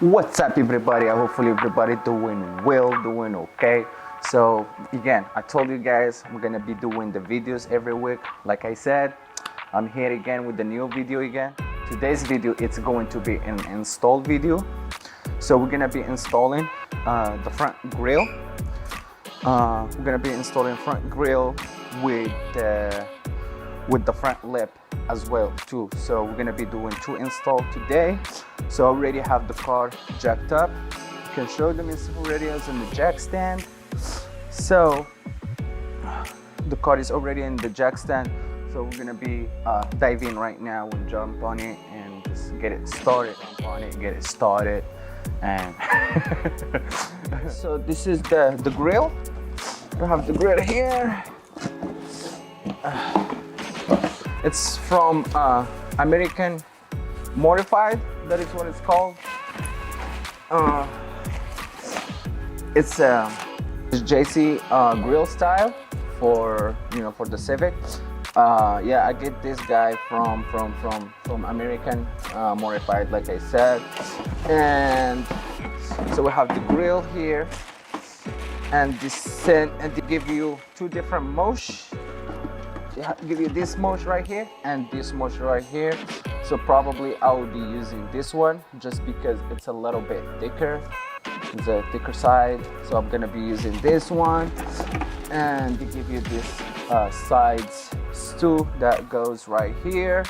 What's up, everybody? Hopefully everybody doing well, doing okay. So again, I told you guys we're gonna be doing the videos every week. Like I said, I'm here again with the new video again. Today's video, it's going to be an install video. So we're gonna be installing the front grill. We're gonna be installing front grill with the front lip as well too. So we're gonna be doing 2 installs today. So I already have the car jacked up. You can show them it's already in the jack stand. So the car is already in the jack stand. So we're gonna be diving right now and jump on it and just get it started. Jump on it, get it started, and so this is the grill. We have the grill here. It's from American Modified. That is what it's called. It's JC grill style for for the Civic. Yeah, I get this guy from American Modified, like I said. And so we have the grill here, and they give you 2 different modes. They give you this mode right here and this mode right here. So probably I will be using this one just because it's a little bit thicker. It's a thicker side, so I'm gonna be using this one. And they give you this sides stool that goes right here.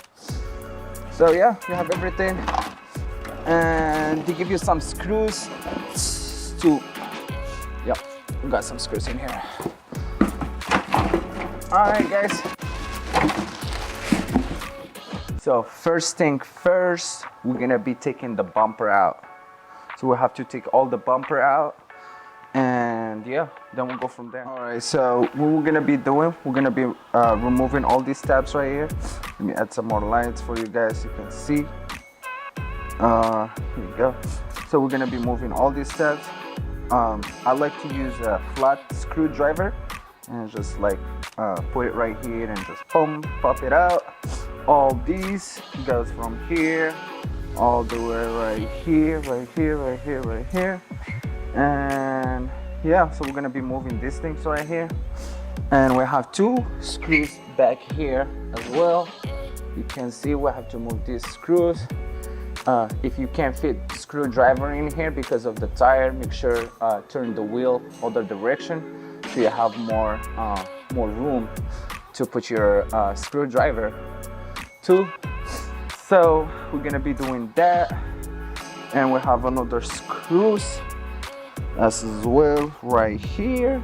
So yeah, you have everything, and they give you some screws to. Yep, we got some screws in here. All right, guys. So first thing first, we're gonna be taking the bumper out. So we'll have to take all the bumper out, and yeah, then we'll go from there. All right, so what we're gonna be doing, we're gonna be removing all these tabs right here. Let me add some more lights for you guys so you can see. Here you go. So we're gonna be moving all these tabs. I like to use a flat screwdriver and just like put it right here and just boom, pop it out. All these goes from here all the way right here, right here, right here, right here. And yeah, so we're gonna be moving these things right here. And we have 2 screws back here as well. You can see we have to move these screws. If you can't fit screwdriver in here because of the tire, make sure turn the wheel other direction so you have more room to put your screwdriver too. So we're gonna be doing that, and we have another screws as well right here.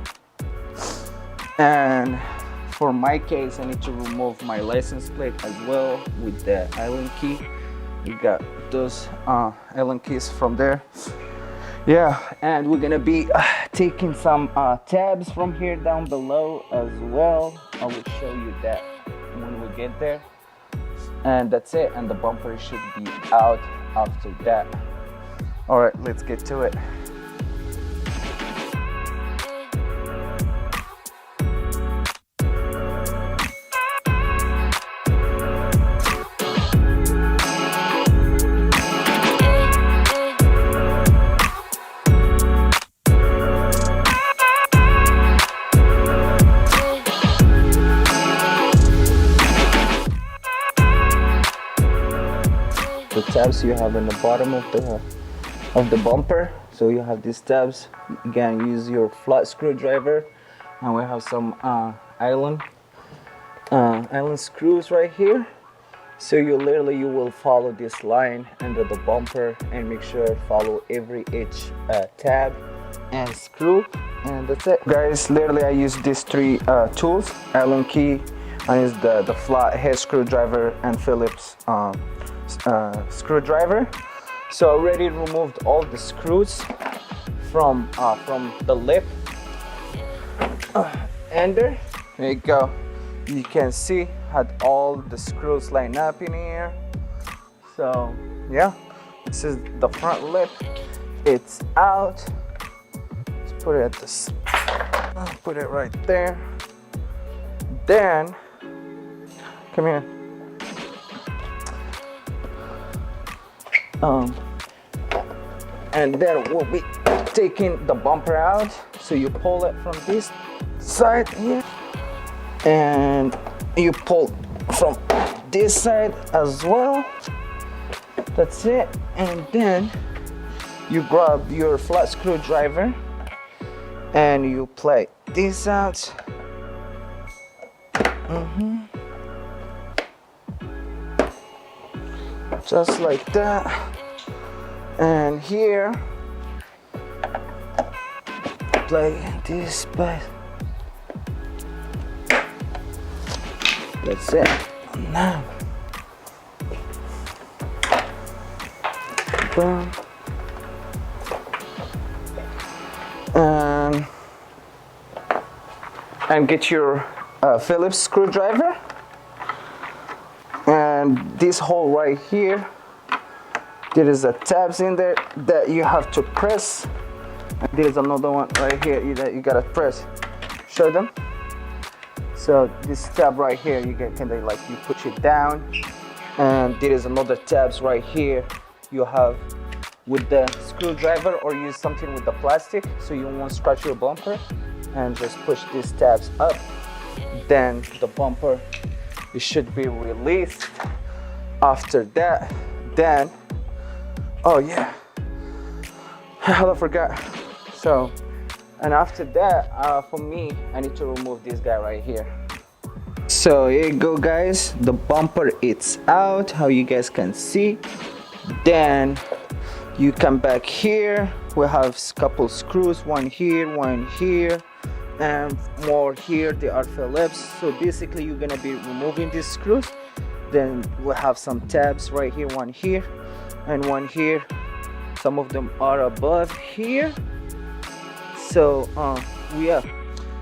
And for my case, I need to remove my license plate as well with the Allen key. We got those Allen keys from there. Yeah, and we're gonna be taking some tabs from here down below as well. I will show you that when we get there. And that's it, and the bumper should be out after that. All right, let's get to it. The tabs you have in the bottom of the bumper. So you have these tabs. Again, use your flat screwdriver, and we have some Allen screws right here. So you will follow this line under the bumper and make sure follow every each tab and screw, and that's it, guys. Literally, I use these 3 tools: Allen key, and is the flat head screwdriver, and Phillips screwdriver. So I already removed all the screws from the lip ender. There you go. You can see had all the screws lined up in here. So yeah, this is the front lip. It's out. Let's put it at this. I'll put it right there. Then come here. And then we'll be taking the bumper out. So you pull it from this side here, and you pull from this side as well. That's it. And then you grab your flat screwdriver and you play this out. Just like that. And here, play this back. That's it. Now, boom. And get your Phillips screwdriver, and this hole right here, there is a tabs in there that you have to press, and there is another one right here that you gotta press. Show them. So this tab right here, you you push it down, and there is another tabs right here you have with the screwdriver, or use something with the plastic so you won't scratch your bumper, and just push these tabs up. Then the bumper, it should be released. After that, then, oh yeah, I forgot. So, and after that, for me, I need to remove this guy right here. So here you go, guys. The bumper, it's out, how you guys can see. Then you come back here. We have a couple screws, one here, and more here. They are Phillips. So basically you're gonna be removing these screws. Then we have some tabs right here, one here and one here. Some of them are above here. So yeah,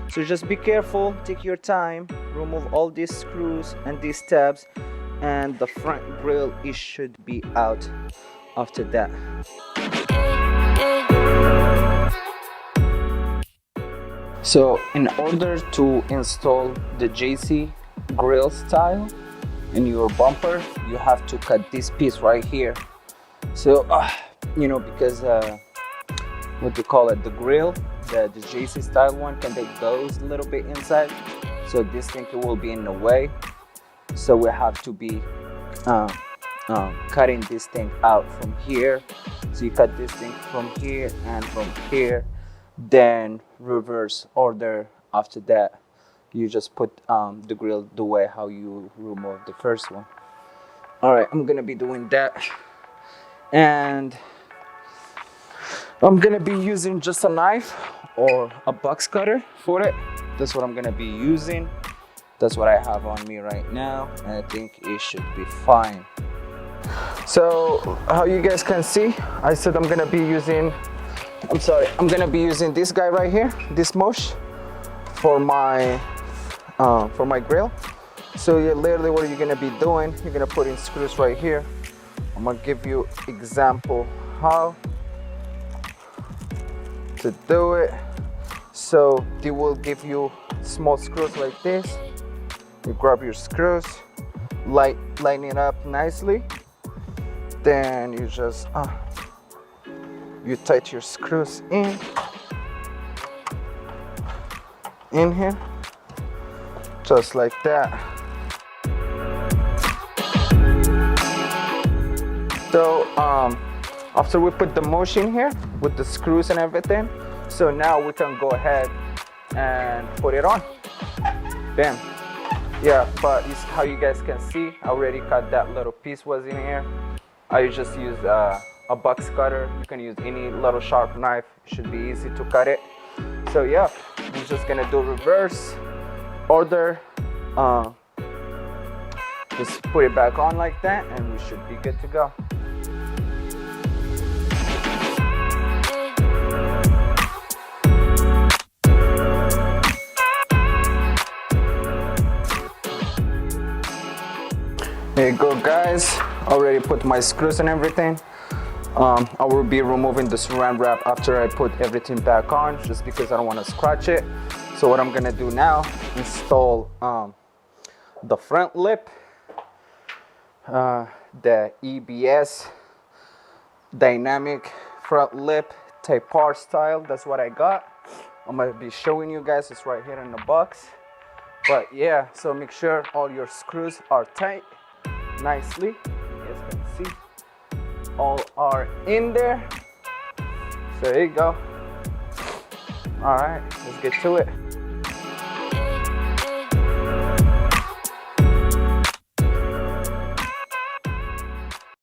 so just be careful, take your time, remove all these screws and these tabs, and the front grille, it should be out after that. So in order to install the JC grill style in your bumper, you have to cut this piece right here. So you know, because what they call it, the grill, the JC style one, it goes a little bit inside, so this thing will be in the way. So we have to be cutting this thing out from here. So you cut this thing from here and from here, then reverse order. After that, you just put the grill the way how you removed the first one. All right, I'm gonna be doing that, and I'm gonna be using just a knife or a box cutter for it. That's what I'm gonna be using. That's what I have on me right now, and I think it should be fine. So how you guys can see, I said I'm gonna be using this guy right here, this mesh, for my grill. So literally what you're gonna be doing, you're gonna put in screws right here. I'm gonna give you example how to do it. So they will give you small screws like this. You grab your screws, line it up nicely. Then you just you tighten your screws in here, just like that. So after we put the mesh in here with the screws and everything, so now we can go ahead and put it on. Bam. Yeah, but how you guys can see, I already cut that little piece was in here. I just use a box cutter. You can use any little sharp knife. It should be easy to cut it. So yeah, we're just gonna do reverse order. Just put it back on like that, and we should be good to go. There you go, guys. Already put my screws and everything. I will be removing the saran wrap after I put everything back on, just because I don't want to scratch it. So what I'm gonna do now, install the front lip, the EBS dynamic front lip tape par style. That's what I got. I'm gonna be showing you guys. It's right here in the box. But yeah, so make sure all your screws are tight nicely. You guys can see all are in there. So there you go. All right, let's get to it.